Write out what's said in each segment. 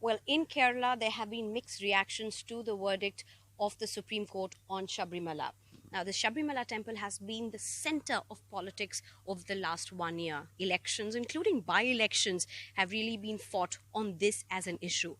Well, in Kerala, there have been mixed reactions to the verdict of the Supreme Court on Sabarimala. Now, the Sabarimala temple has been the center of politics over the last 1 year. Elections, including by-elections, have really been fought on this as an issue.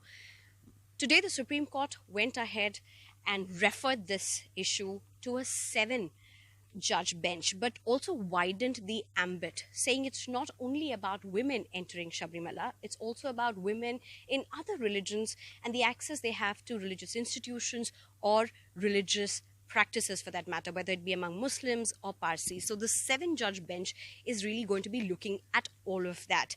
Today, the Supreme Court went ahead and referred this issue to a 7-judge bench, but also widened the ambit, saying it's not only about women entering Sabarimala, it's also about women in other religions and the access they have to religious institutions or religious practices for that matter, whether it be among Muslims or Parsi. So the 7-judge bench is really going to be looking at all of that.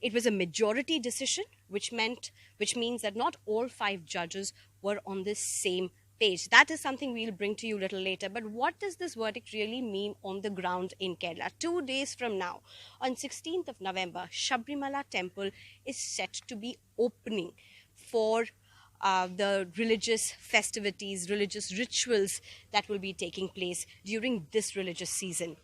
It was a majority decision, which means that not all 5 judges were on the same page. That is something we'll bring to you a little later. But what does this verdict really mean on the ground in Kerala? 2 days from now, on 16th of November, Sabarimala temple is set to be opening for the religious festivities, religious rituals that will be taking place during this religious season.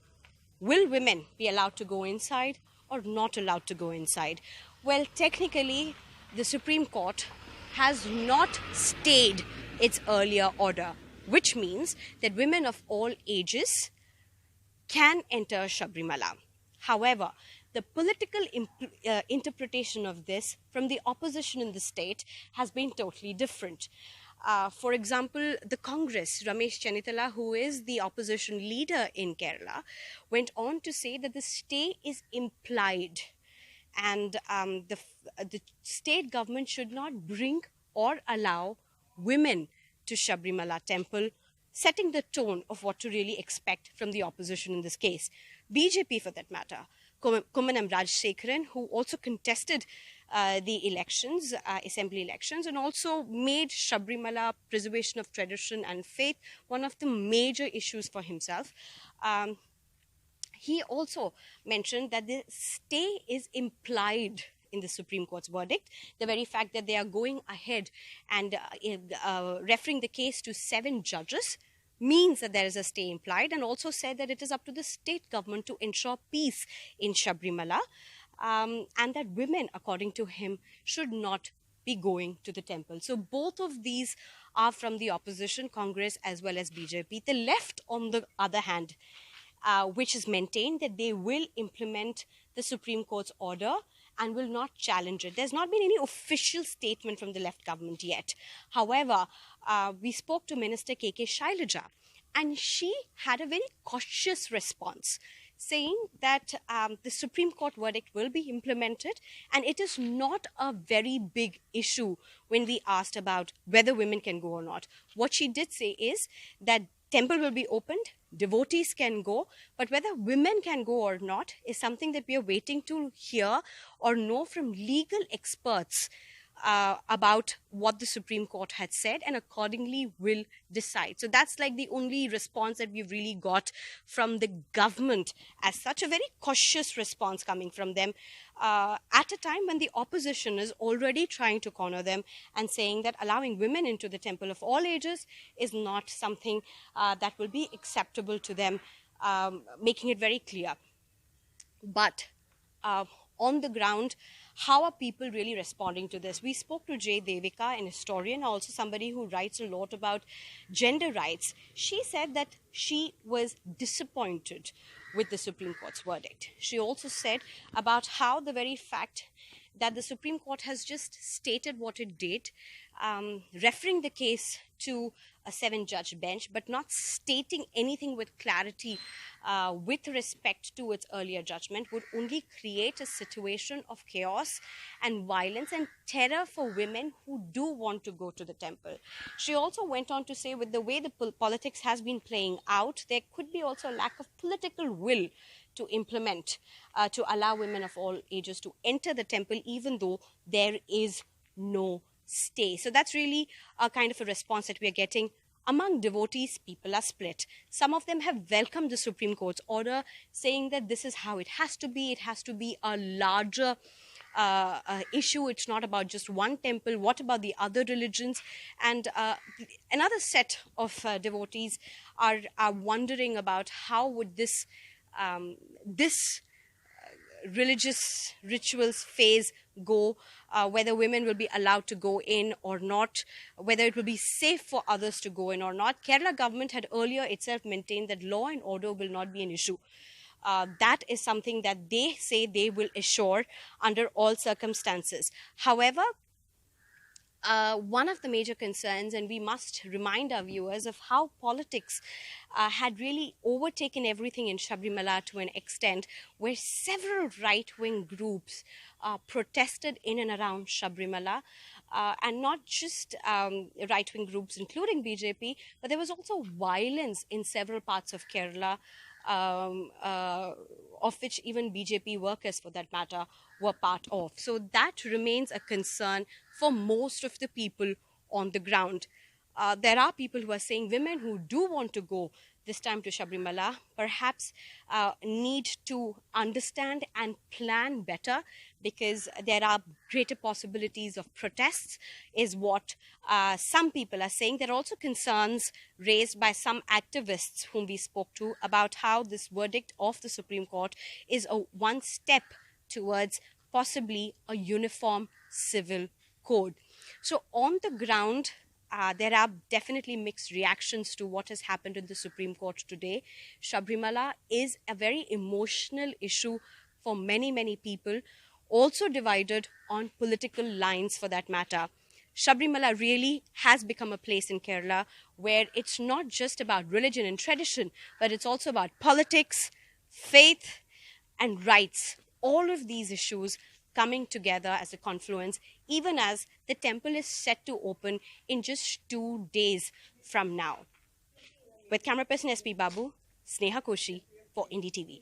Will women be allowed to go inside or not allowed to go inside? Well, technically, the Supreme Court has not stayed its earlier order, which means that women of all ages can enter Sabarimala. However, the political interpretation of this from the opposition in the state has been totally different. For example, the Congress, Ramesh Chennithala, who is the opposition leader in Kerala, went on to say that the stay is implied and the state government should not bring or allow women to Sabarimala temple, setting the tone of what to really expect from the opposition in this case. BJP, for that matter, Kummanam Rajsekharan, who also contested the elections, assembly elections, and also made Sabarimala, preservation of tradition and faith, one of the major issues for himself. He also mentioned that the stay is implied in the Supreme Court's verdict. The very fact that they are going ahead and referring the case to 7 judges means that there is a stay implied, and also said that it is up to the state government to ensure peace in Sabarimala, and that women, according to him, should not be going to the temple. So both of these are from the opposition, Congress as well as BJP. The left, on the other hand, which has maintained that they will implement the Supreme Court's order and will not challenge it. There's not been any official statement from the left government yet. However, we spoke to Minister K.K. Shailaja, and she had a very cautious response, saying that the Supreme Court verdict will be implemented, and it is not a very big issue when we asked about whether women can go or not. What she did say is that temple will be opened, devotees can go, but whether women can go or not is something that we are waiting to hear or know from legal experts about what the Supreme Court had said, and accordingly will decide. So that's like the only response that we've really got from the government as such, a very cautious response coming from them at a time when the opposition is already trying to corner them and saying that allowing women into the temple of all ages is not something that will be acceptable to them, making it very clear. But on the ground, how are people really responding to this? We spoke to Jay Devika, an historian, also somebody who writes a lot about gender rights. She said that she was disappointed with the Supreme Court's verdict. She also said about how the very fact that the Supreme Court has just stated what it did, referring the case to a 7-judge bench, but not stating anything with clarity with respect to its earlier judgment, would only create a situation of chaos and violence and terror for women who do want to go to the temple. She also went on to say, with the way the politics has been playing out, there could be also a lack of political will to implement, to allow women of all ages to enter the temple, even though there is no stay. So that's really a kind of a response that we are getting. Among devotees, people are split. Some of them have welcomed the Supreme Court's order, saying that this is how it has to be. It has to be a larger issue. It's not about just one temple. What about the other religions? And another set of devotees are wondering about how would this religious rituals phase go, whether women will be allowed to go in or not, whether it will be safe for others to go in or not. Kerala government had earlier itself maintained that law and order will not be an issue. That is something that they say they will assure under all circumstances. However, one of the major concerns, and we must remind our viewers of how politics had really overtaken everything in Sabarimala to an extent where several right-wing groups protested in and around Sabarimala, and not just right-wing groups including BJP, but there was also violence in several parts of Kerala, of which even BJP workers, for that matter, were part of. So that remains a concern for most of the people on the ground. There are people who are saying women who do want to go this time to Sabarimala perhaps need to understand and plan better, because there are greater possibilities of protests, is what some people are saying. There are also concerns raised by some activists whom we spoke to about how this verdict of the Supreme Court is a one step towards possibly a uniform civil code. So on the ground, there are definitely mixed reactions to what has happened in the Supreme Court today. Sabarimala is a very emotional issue for many, many people, also divided on political lines for that matter. Sabarimala really has become a place in Kerala where it's not just about religion and tradition, but it's also about politics, faith, and rights. All of these issues coming together as a confluence, even as the temple is set to open in just 2 days from now. With camera person SP Babu, Sneha Koshi for NDTV.